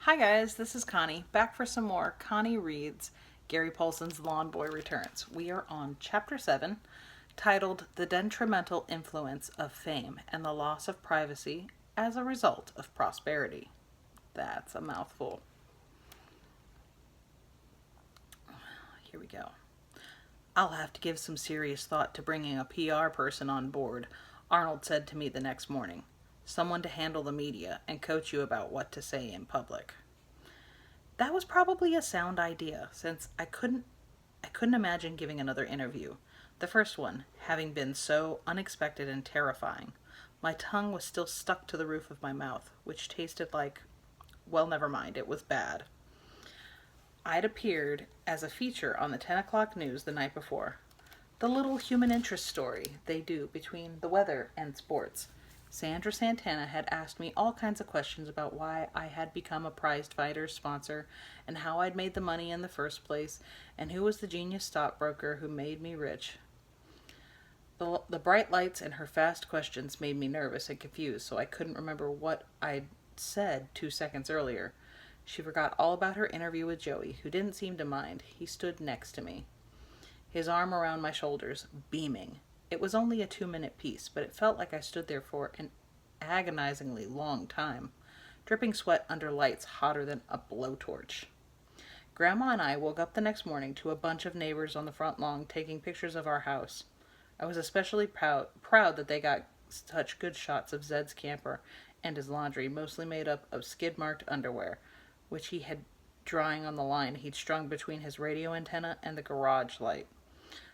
Hi guys, this is Connie, back for some more Connie Reads Gary Paulson's Lawn Boy Returns. We are on Chapter 7, titled The Detrimental Influence of Fame and the Loss of Privacy as a Result of Prosperity. That's a mouthful. Here we go. I'll have to give some serious thought to bringing a PR person on board, Arnold said to me the next morning. Someone to handle the media and coach you about what to say in public. That was probably a sound idea, since I couldn't imagine giving another interview. The first one having been so unexpected and terrifying. My tongue was still stuck to the roof of my mouth, which tasted like, well, never mind, it was bad. I'd appeared as a feature on the 10 o'clock news the night before. The little human interest story they do between the weather and sports. Sandra Santana had asked me all kinds of questions about why I had become a prized fighters sponsor and how I'd made the money in the first place and who was the genius stockbroker who made me rich. The bright lights and her fast questions made me nervous and confused, so I couldn't remember what I'd said 2 seconds earlier. She forgot all about her interview with Joey, who didn't seem to mind. He stood next to me, his arm around my shoulders, beaming. It was only a 2-minute piece, but it felt like I stood there for an agonizingly long time, dripping sweat under lights hotter than a blowtorch. Grandma and I woke up the next morning to a bunch of neighbors on the front lawn taking pictures of our house. I was especially proud that they got such good shots of Zed's camper and his laundry, mostly made up of skid-marked underwear, which he had drying on the line he'd strung between his radio antenna and the garage light.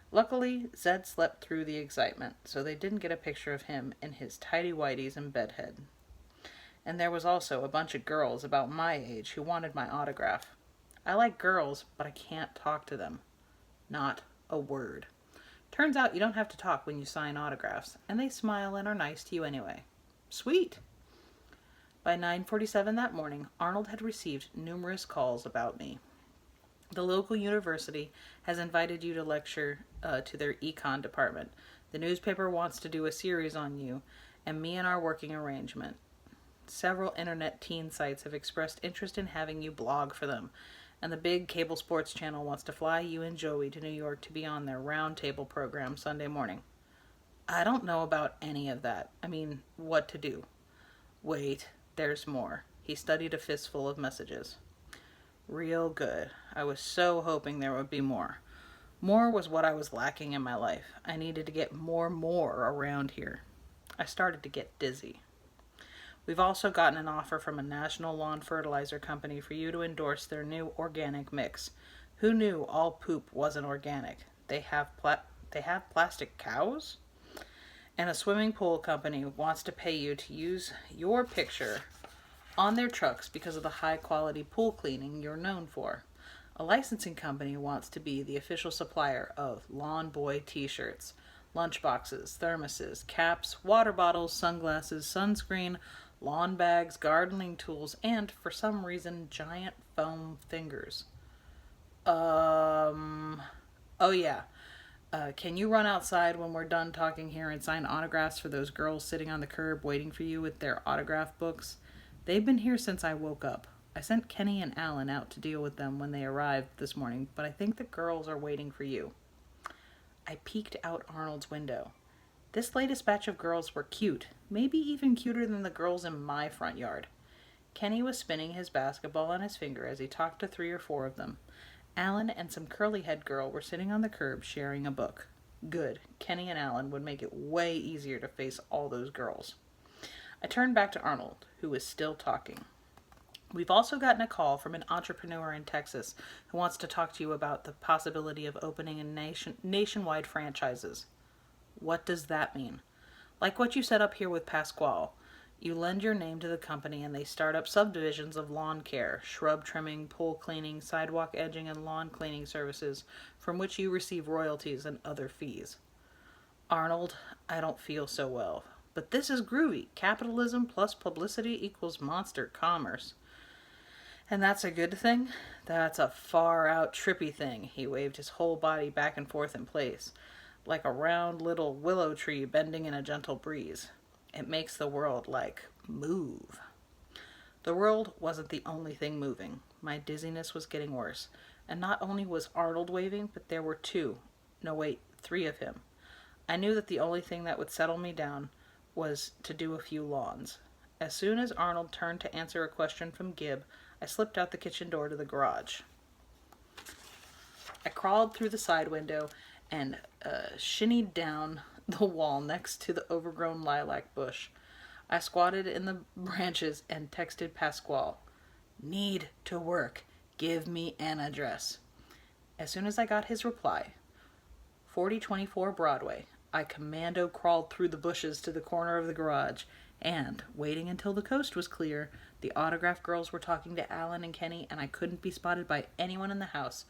Luckily, Zed slept through the excitement, so they didn't get a picture of him in his tighty-whities and bedhead. And there was also a bunch of girls about my age who wanted my autograph. I like girls, but I can't talk to them. Not a word. Turns out you don't have to talk when you sign autographs, and they smile and are nice to you anyway. Sweet! By 9:47 that morning, Arnold had received numerous calls about me. The local university has invited you to lecture to their econ department. The newspaper wants to do a series on you and me in our working arrangement. Several internet teen sites have expressed interest in having you blog for them, and the big cable sports channel wants to fly you and Joey to New York to be on their roundtable program Sunday morning. I don't know about any of that. I mean, what to do. Wait, there's more. He studied a fistful of messages. Real good. I was so hoping there would be more. More was what I was lacking in my life. I needed to get more around here. I started to get dizzy. We've also gotten an offer from a national lawn fertilizer company for you to endorse their new organic mix. Who knew all poop wasn't organic? They have plastic cows? And a swimming pool company wants to pay you to use your picture on their trucks because of the high-quality pool cleaning you're known for. A licensing company wants to be the official supplier of Lawn Boy t-shirts, lunchboxes, thermoses, caps, water bottles, sunglasses, sunscreen, lawn bags, gardening tools, and, for some reason, giant foam fingers. Oh yeah. Can you run outside when we're done talking here and sign autographs for those girls sitting on the curb waiting for you with their autograph books? They've been here since I woke up. I sent Kenny and Alan out to deal with them when they arrived this morning, but I think the girls are waiting for you. I peeked out Arnold's window. This latest batch of girls were cute, maybe even cuter than the girls in my front yard. Kenny was spinning his basketball on his finger as he talked to 3 or 4 of them. Alan and some curly-head girl were sitting on the curb sharing a book. Good. Kenny and Alan would make it way easier to face all those girls. I turned back to Arnold, who was still talking. We've also gotten a call from an entrepreneur in Texas who wants to talk to you about the possibility of opening nationwide franchises. What does that mean? Like what you set up here with Pasquale. You lend your name to the company and they start up subdivisions of lawn care, shrub trimming, pool cleaning, sidewalk edging, and lawn cleaning services from which you receive royalties and other fees. Arnold, I don't feel so well. But this is groovy. Capitalism plus publicity equals monster commerce. And that's a good thing? That's a far-out trippy thing. He waved his whole body back and forth in place, like a round little willow tree bending in a gentle breeze. It makes the world, move. The world wasn't the only thing moving. My dizziness was getting worse. And not only was Arnold waving, but there were two. No, wait, three of him. I knew that the only thing that would settle me down was to do a few lawns. As soon as Arnold turned to answer a question from Gib, I slipped out the kitchen door to the garage. I crawled through the side window and shinnied down the wall next to the overgrown lilac bush. I squatted in the branches and texted Pasquale, "Need to work. Give me an address." As soon as I got his reply, 4024 Broadway, I commando crawled through the bushes to the corner of the garage, and, waiting until the coast was clear, the autograph girls were talking to Alan and Kenny, and I couldn't be spotted by anyone in the house.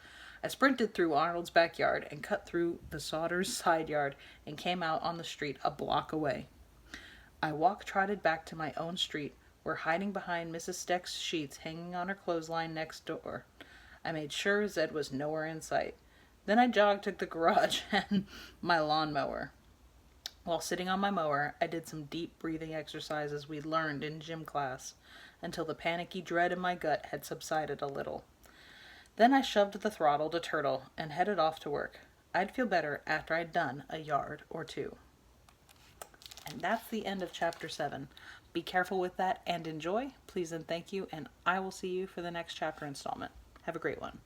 I sprinted through Arnold's backyard and cut through the Sodders' side yard and came out on the street a block away. I walk-trotted back to my own street, where hiding behind Mrs. Steck's sheets hanging on her clothesline next door, I made sure Zed was nowhere in sight. Then I jogged to the garage and my lawnmower. While sitting on my mower, I did some deep breathing exercises we'd learned in gym class, until the panicky dread in my gut had subsided a little. Then I shoved the throttle to turtle and headed off to work. I'd feel better after I'd done a yard or two. And that's the end of chapter 7. Be careful with that and enjoy. Please and thank you, and I will see you for the next chapter installment. Have a great one.